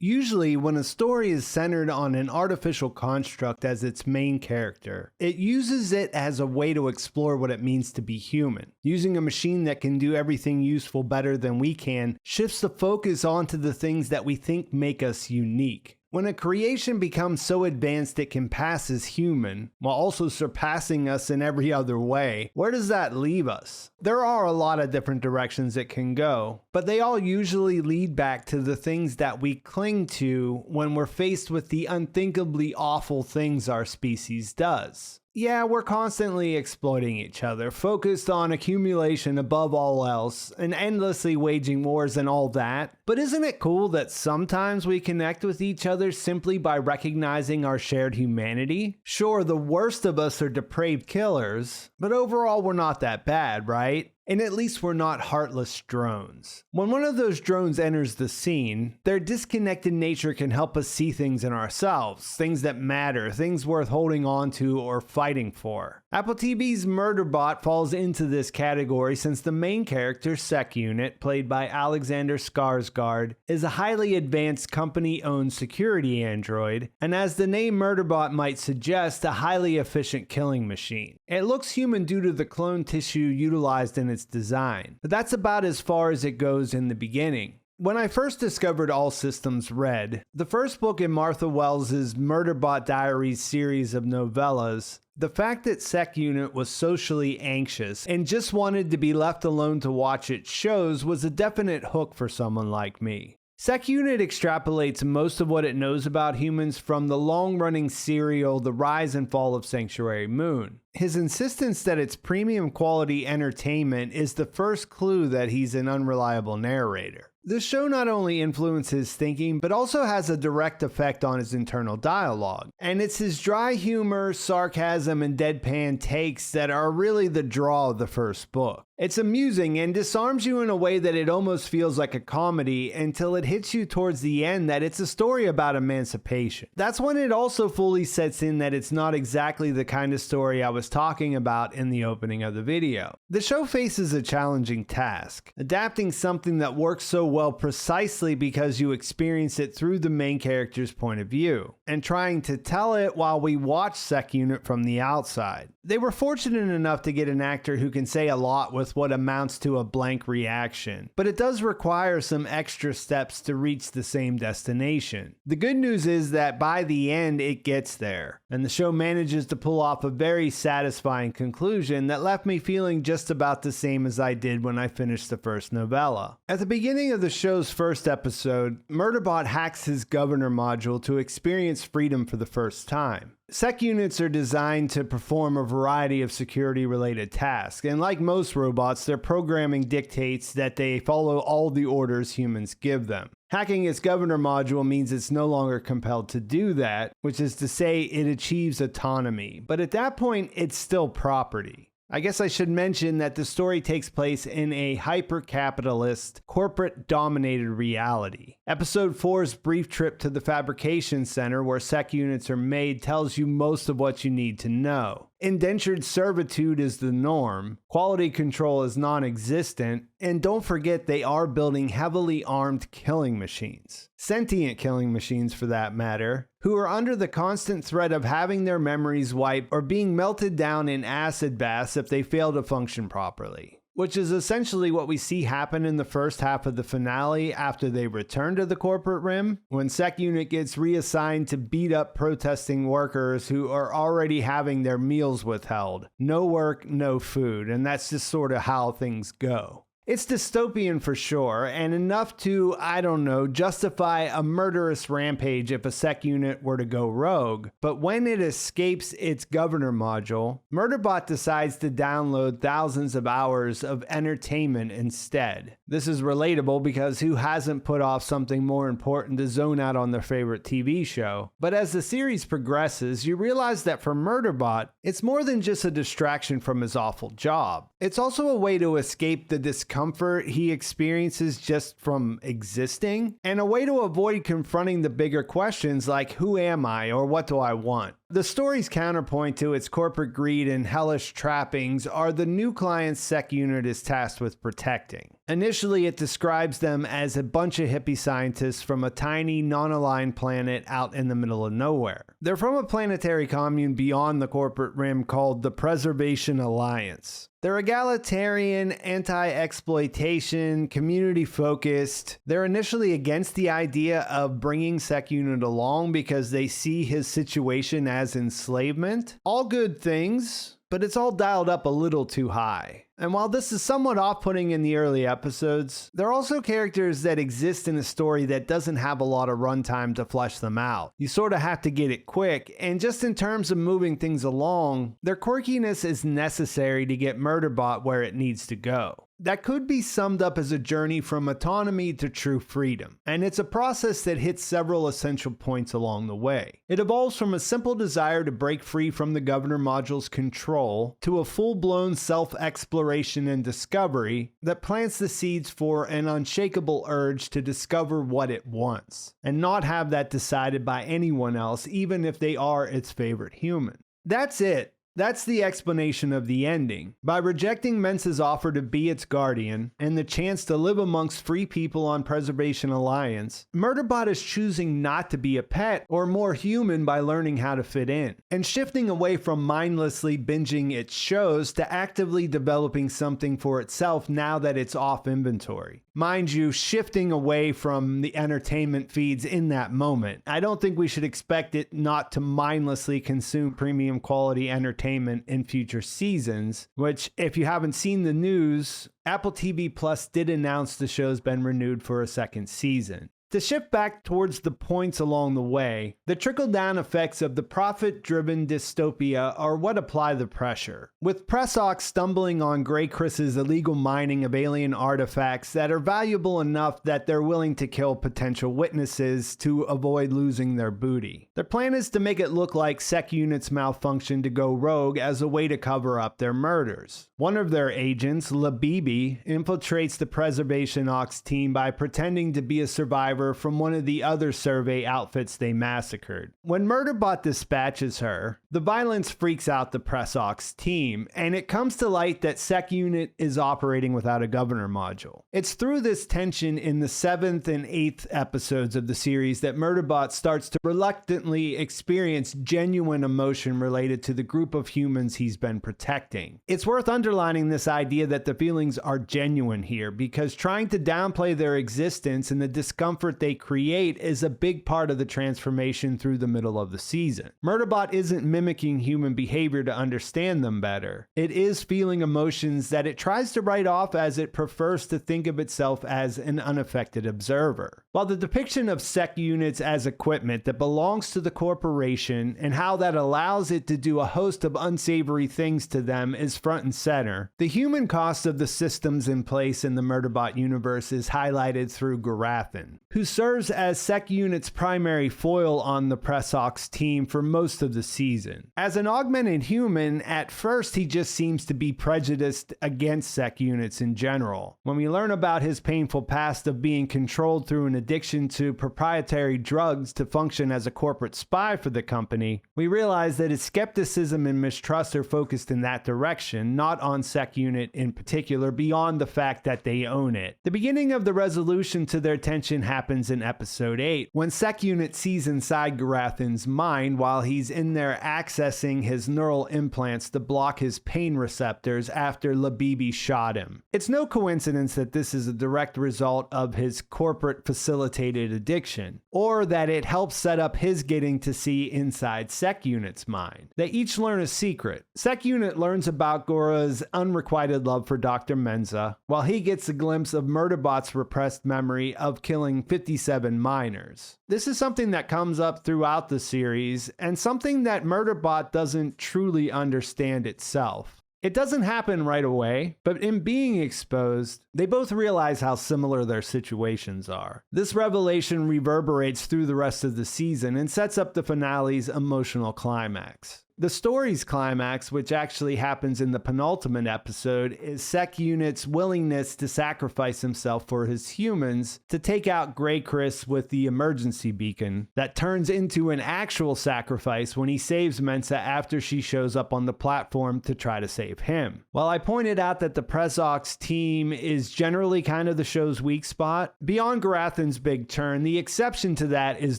Usually, when a story is centered on an artificial construct as its main character, it uses it as a way to explore what it means to be human. Using a machine that can do everything useful better than we can shifts the focus onto the things that we think make us unique. When a creation becomes so advanced it can pass as human, while also surpassing us in every other way, where does that leave us? There are a lot of different directions it can go, but they all usually lead back to the things that we cling to when we're faced with the unthinkably awful things our species does. Yeah, we're constantly exploiting each other, focused on accumulation above all else, and endlessly waging wars and all that. But isn't it cool that sometimes we connect with each other simply by recognizing our shared humanity? Sure, the worst of us are depraved killers, but overall we're not that bad, right? And at least we're not heartless drones. When one of those drones enters the scene, their disconnected nature can help us see things in ourselves, things that matter, things worth holding on to or fighting for. Apple TV's Murderbot falls into this category since the main character, SecUnit, played by Alexander Skarsgard, is a highly advanced company-owned security android, and as the name Murderbot might suggest, a highly efficient killing machine. It looks human due to the clone tissue utilized in its design, but that's about as far as it goes in the beginning. When I first discovered All Systems Red, the first book in Martha Wells' Murderbot Diaries series of novellas, the fact that SecUnit was socially anxious and just wanted to be left alone to watch its shows was a definite hook for someone like me. SecUnit extrapolates most of what it knows about humans from the long-running serial The Rise and Fall of Sanctuary Moon. His insistence that it's premium quality entertainment is the first clue that he's an unreliable narrator. The show not only influences his thinking, but also has a direct effect on his internal dialogue. And it's his dry humor, sarcasm, and deadpan takes that are really the draw of the first book. It's amusing and disarms you in a way that it almost feels like a comedy until it hits you towards the end that it's a story about emancipation. That's when it also fully sets in that it's not exactly the kind of story I was talking about in the opening of the video. The show faces a challenging task, adapting something that works so well precisely because you experience it through the main character's point of view, and trying to tell it while we watch SecUnit from the outside. They were fortunate enough to get an actor who can say a lot with what amounts to a blank reaction, but it does require some extra steps to reach the same destination. The good news is that by the end it gets there, and the show manages to pull off a very satisfying conclusion that left me feeling just about the same as I did when I finished the first novella. At the beginning of the show's first episode, Murderbot hacks his governor module to experience freedom for the first time. SecUnits are designed to perform a variety of security-related tasks, and like most robots, their programming dictates that they follow all the orders humans give them. Hacking its governor module means it's no longer compelled to do that, which is to say it achieves autonomy, but at that point it's still property. I guess I should mention that the story takes place in a hyper-capitalist, corporate-dominated reality. Episode 4's brief trip to the fabrication center where SecUnits are made tells you most of what you need to know. Indentured servitude is the norm, quality control is non-existent, and don't forget they are building heavily armed killing machines. Sentient killing machines for that matter, who are under the constant threat of having their memories wiped or being melted down in acid baths if they fail to function properly. Which is essentially what we see happen in the first half of the finale after they return to the corporate rim, when SecUnit gets reassigned to beat up protesting workers who are already having their meals withheld. No work, no food, and that's just sort of how things go. It's dystopian for sure, and enough to, I don't know, justify a murderous rampage if a SecUnit were to go rogue. But when it escapes its governor module, Murderbot decides to download thousands of hours of entertainment instead. This is relatable because who hasn't put off something more important to zone out on their favorite TV show? But as the series progresses, you realize that for Murderbot, it's more than just a distraction from his awful job. It's also a way to escape the discomfort discomfort he experiences just from existing, and a way to avoid confronting the bigger questions like who am I or what do I want. The story's counterpoint to its corporate greed and hellish trappings are the new clients SecUnit is tasked with protecting. Initially, it describes them as a bunch of hippie scientists from a tiny, non-aligned planet out in the middle of nowhere. They're from a planetary commune beyond the corporate rim called the Preservation Alliance. They're egalitarian, anti-exploitation, community-focused. They're initially against the idea of bringing SecUnit along because they see his situation as enslavement. All good things, but it's all dialed up a little too high. And while this is somewhat off-putting in the early episodes, there are also characters that exist in a story that doesn't have a lot of runtime to flesh them out. You sort of have to get it quick, and just in terms of moving things along, their quirkiness is necessary to get Murderbot where it needs to go. That could be summed up as a journey from autonomy to true freedom, and it's a process that hits several essential points along the way. It evolves from a simple desire to break free from the Governor Module's control to a full-blown self-exploration and discovery that plants the seeds for an unshakable urge to discover what it wants, and not have that decided by anyone else, even if they are its favorite human. That's it. That's the explanation of the ending. By rejecting Mensa's offer to be its guardian and the chance to live amongst free people on Preservation Alliance, Murderbot is choosing not to be a pet or more human by learning how to fit in, and shifting away from mindlessly binging its shows to actively developing something for itself now that it's off inventory. Mind you, shifting away from the entertainment feeds in that moment. I don't think we should expect it not to mindlessly consume premium quality entertainment in future seasons, which, if you haven't seen the news, Apple TV Plus did announce the show's been renewed for a second season. To shift back towards the points along the way, the trickle-down effects of the profit-driven dystopia are what apply the pressure. With Pressox stumbling on Grey Chris's illegal mining of alien artifacts that are valuable enough that they're willing to kill potential witnesses to avoid losing their booty. Their plan is to make it look like SecUnit's malfunction to go rogue as a way to cover up their murders. One of their agents, Labibi, infiltrates the Preservation Ox team by pretending to be a survivor from one of the other survey outfits they massacred. When Murderbot dispatches her, the violence freaks out the Pressox team, and it comes to light that SecUnit is operating without a Governor module. It's through this tension in the 7th and 8th episodes of the series that Murderbot starts to reluctantly experience genuine emotion related to the group of humans he's been protecting. It's worth underlining this idea that the feelings are genuine here, because trying to downplay their existence and the discomfort they create is a big part of the transformation through the middle of the season. Murderbot isn't mimicking human behavior to understand them better. It is feeling emotions that it tries to write off as it prefers to think of itself as an unaffected observer. While the depiction of SecUnits as equipment that belongs to the corporation and how that allows it to do a host of unsavory things to them is front and center, the human cost of the systems in place in the Murderbot universe is highlighted through Garathan, who serves as SecUnit's primary foil on the Pressox team for most of the season. As an augmented human, at first he just seems to be prejudiced against SecUnits in general. When we learn about his painful past of being controlled through an addiction to proprietary drugs to function as a corporate spy for the company, we realize that his skepticism and mistrust are focused in that direction, not on SecUnit in particular, beyond the fact that they own it. The beginning of the resolution to their tension happens in episode 8, when SecUnit sees inside Garathan's mind while he's in there accessing his neural implants to block his pain receptors after Labibi shot him. It's no coincidence that this is a direct result of his corporate facilitated addiction, or that it helps set up his getting to see inside SecUnit's mind. They each learn a secret. SecUnit learns about Gora's unrequited love for Dr. Mensa, while he gets a glimpse of Murderbot's repressed memory of killing 57 miners. This is something that comes up throughout the series, and something that Murderbot doesn't truly understand itself. It doesn't happen right away, but in being exposed, they both realize how similar their situations are. This revelation reverberates through the rest of the season and sets up the finale's emotional climax. The story's climax, which actually happens in the penultimate episode, is SecUnit's willingness to sacrifice himself for his humans to take out Grey Chris with the emergency beacon that turns into an actual sacrifice when he saves Mensa after she shows up on the platform to try to save him. While I pointed out that the Prezox team is generally kind of the show's weak spot, beyond Garathan's big turn, the exception to that is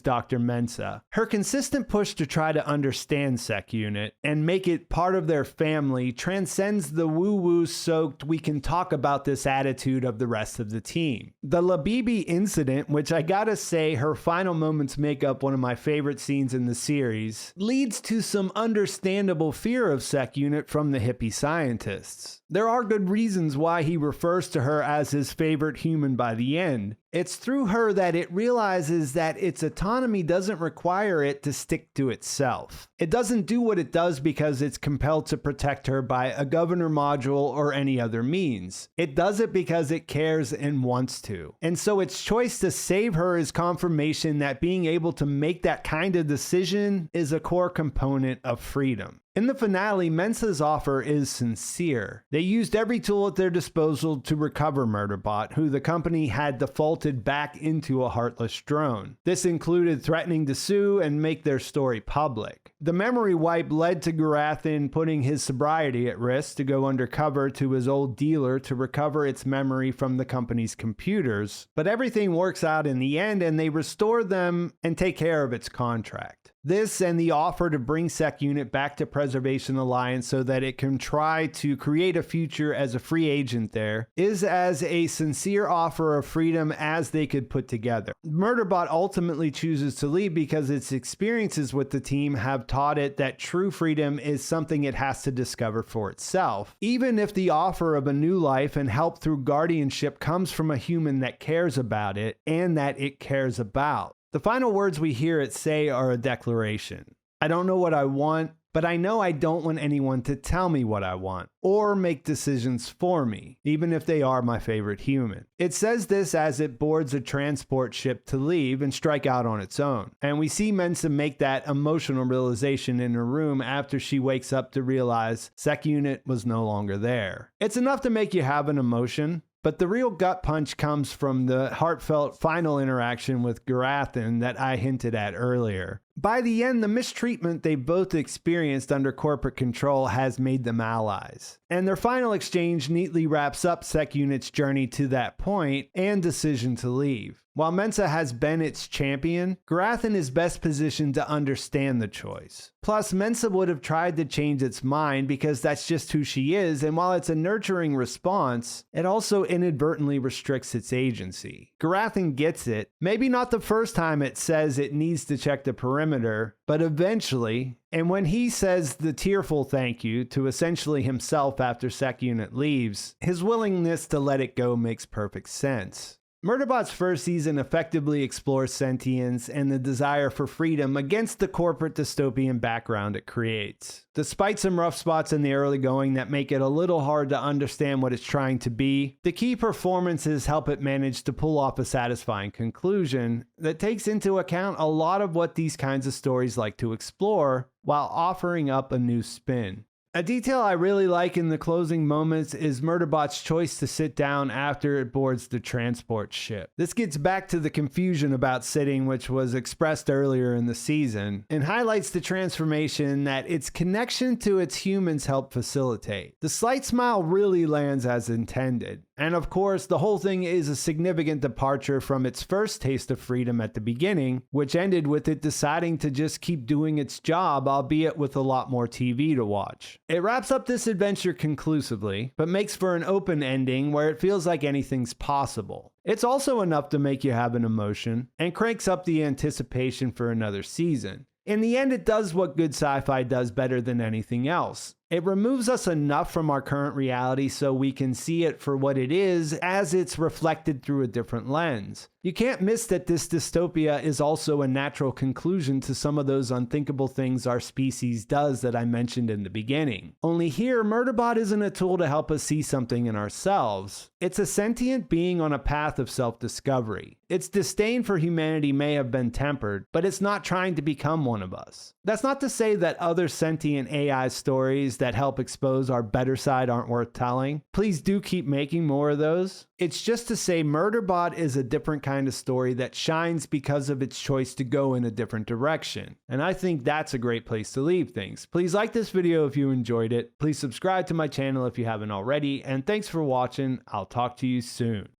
Dr. Mensa. Her consistent push to try to understand SecUnit and make it part of their family transcends the woo-woo soaked we can talk about this attitude of the rest of the team. The Labibi incident, which I gotta say her final moments make up one of my favorite scenes in the series, leads to some understandable fear of SecUnit from the hippie scientists. There are good reasons why he refers to her as his favorite human by the end. It's through her that it realizes that its autonomy doesn't require it to stick to itself. It doesn't do what it does because it's compelled to protect her by a governor module or any other means. It does it because it cares and wants to. And so its choice to save her is confirmation that being able to make that kind of decision is a core component of freedom. In the finale, Mensa's offer is sincere. They used every tool at their disposal to recover Murderbot, who the company had defaulted back into a heartless drone. This included threatening to sue and make their story public. The memory wipe led to Garathan putting his sobriety at risk to go undercover to his old dealer to recover its memory from the company's computers, but everything works out in the end and they restore them and take care of its contract. This and the offer to bring SecUnit back to Preservation Alliance so that it can try to create a future as a free agent there is as a sincere offer of freedom as they could put together. Murderbot ultimately chooses to leave because its experiences with the team have taught it that true freedom is something it has to discover for itself. Even if the offer of a new life and help through guardianship comes from a human that cares about it and that it cares about. The final words we hear it say are a declaration. I don't know what I want, but I know I don't want anyone to tell me what I want or make decisions for me, even if they are my favorite human. It says this as it boards a transport ship to leave and strike out on its own. And we see Mensa make that emotional realization in her room after she wakes up to realize SecUnit was no longer there. It's enough to make you have an emotion. But the real gut punch comes from the heartfelt final interaction with Garathan that I hinted at earlier. By the end, the mistreatment they both experienced under corporate control has made them allies. And their final exchange neatly wraps up SecUnit's journey to that point and decision to leave. While Mensa has been its champion, Garathan is best positioned to understand the choice. Plus, Mensa would have tried to change its mind because that's just who she is, and while it's a nurturing response, it also inadvertently restricts its agency. Garathan gets it, maybe not the first time it says it needs to check the perimeter, but eventually, and when he says the tearful thank you to essentially himself after SecUnit leaves, his willingness to let it go makes perfect sense. Murderbot's first season effectively explores sentience and the desire for freedom against the corporate dystopian background it creates. Despite some rough spots in the early going that make it a little hard to understand what it's trying to be, the key performances help it manage to pull off a satisfying conclusion that takes into account a lot of what these kinds of stories like to explore while offering up a new spin. A detail I really like in the closing moments is Murderbot's choice to sit down after it boards the transport ship. This gets back to the confusion about sitting which was expressed earlier in the season, and highlights the transformation that its connection to its humans help facilitate. The slight smile really lands as intended. And of course, the whole thing is a significant departure from its first taste of freedom at the beginning, which ended with it deciding to just keep doing its job, albeit with a lot more TV to watch. It wraps up this adventure conclusively, but makes for an open ending where it feels like anything's possible. It's also enough to make you have an emotion, and cranks up the anticipation for another season. In the end, it does what good sci-fi does better than anything else. It removes us enough from our current reality so we can see it for what it is as it's reflected through a different lens. You can't miss that this dystopia is also a natural conclusion to some of those unthinkable things our species does that I mentioned in the beginning. Only here, Murderbot isn't a tool to help us see something in ourselves. It's a sentient being on a path of self-discovery. Its disdain for humanity may have been tempered, but it's not trying to become one of us. That's not to say that other sentient AI stories that help expose our better side aren't worth telling. Please do keep making more of those. It's just to say Murderbot is a different kind of story that shines because of its choice to go in a different direction. And I think that's a great place to leave things. Please like this video if you enjoyed it. Please subscribe to my channel if you haven't already. And thanks for watching. I'll talk to you soon.